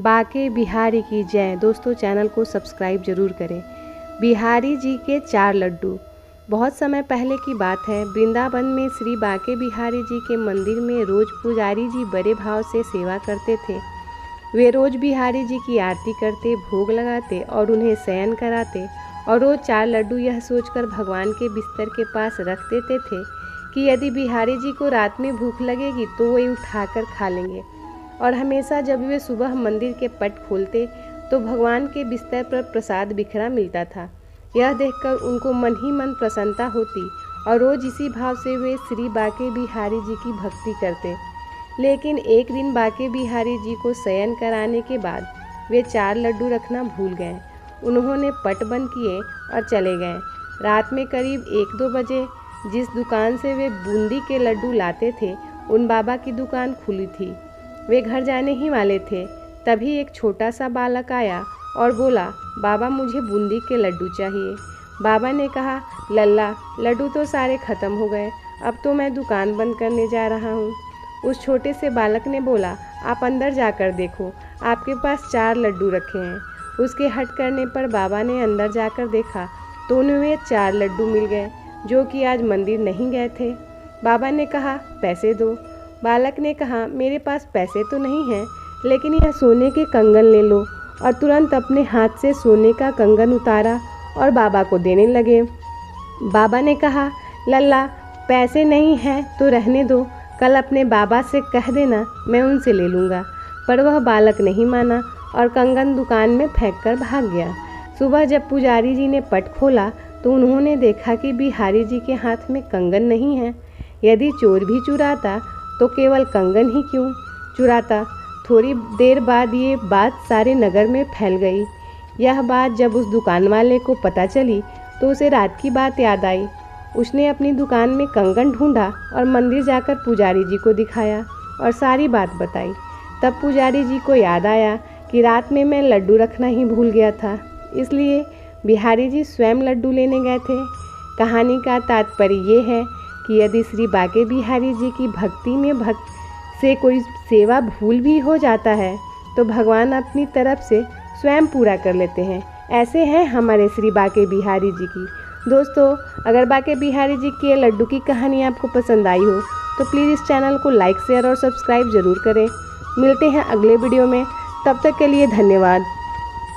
बाके बिहारी की जय। दोस्तों चैनल को सब्सक्राइब जरूर करें। बिहारी जी के 4 लड्डू। बहुत समय पहले की बात है, वृंदावन में श्री बाके बिहारी जी के मंदिर में रोज पुजारी जी बड़े भाव से सेवा करते थे। वे रोज बिहारी जी की आरती करते, भोग लगाते और उन्हें शयन कराते और रोज 4 लड्डू यह सोचकर भगवान के बिस्तर के पास रख देते थे कि यदि बिहारी जी को रात में भूख लगेगी तो वे उठाकर खा लेंगे। और हमेशा जब वे सुबह मंदिर के पट खोलते तो भगवान के बिस्तर पर प्रसाद बिखरा मिलता था। यह देखकर उनको मन ही मन प्रसन्नता होती और रोज इसी भाव से वे श्री बाके बिहारी जी की भक्ति करते। लेकिन एक दिन बाके बिहारी जी को शयन कराने के बाद वे 4 लड्डू रखना भूल गए। उन्होंने पट बंद किए और चले गए। रात में करीब 1-2 बजे जिस दुकान से वे बूंदी के लड्डू लाते थे उन बाबा की दुकान खुली थी। वे घर जाने ही वाले थे, तभी एक छोटा सा बालक आया और बोला, बाबा मुझे बूंदी के लड्डू चाहिए। बाबा ने कहा, लल्ला लड्डू तो सारे ख़त्म हो गए, अब तो मैं दुकान बंद करने जा रहा हूँ। उस छोटे से बालक ने बोला, आप अंदर जाकर देखो, आपके पास 4 लड्डू रखे हैं। उसके हट करने पर बाबा ने अंदर जाकर देखा तो उन्हें 4 लड्डू मिल गए जो कि आज मंदिर नहीं गए थे। बाबा ने कहा, पैसे दो। बालक ने कहा, मेरे पास पैसे तो नहीं हैं, लेकिन यह सोने के कंगन ले लो। और तुरंत अपने हाथ से सोने का कंगन उतारा और बाबा को देने लगे। बाबा ने कहा, लल्ला पैसे नहीं हैं तो रहने दो, कल अपने बाबा से कह देना, मैं उनसे ले लूँगा। पर वह बालक नहीं माना और कंगन दुकान में फेंक कर भाग गया। सुबह जब पुजारी जी ने पट खोला तो उन्होंने देखा कि बिहारी जी के हाथ में कंगन नहीं है। यदि चोर भी चुराता तो केवल कंगन ही क्यों चुराता। थोड़ी देर बाद ये बात सारे नगर में फैल गई। यह बात जब उस दुकान वाले को पता चली तो उसे रात की बात याद आई। उसने अपनी दुकान में कंगन ढूंढा और मंदिर जाकर पुजारी जी को दिखाया और सारी बात बताई। तब पुजारी जी को याद आया कि रात में मैं लड्डू रखना ही भूल गया था, इसलिए बिहारी जी स्वयं लड्डू लेने गए थे। कहानी का तात्पर्य ये है कि यदि श्री बाके बिहारी जी की भक्ति में से कोई सेवा भूल भी हो जाता है तो भगवान अपनी तरफ से स्वयं पूरा कर लेते हैं। ऐसे हैं हमारे श्री बाके बिहारी जी की। दोस्तों अगर बाके बिहारी जी के लड्डू की कहानी आपको पसंद आई हो तो प्लीज़ इस चैनल को लाइक शेयर और सब्सक्राइब ज़रूर करें। मिलते हैं अगले वीडियो में, तब तक के लिए धन्यवाद।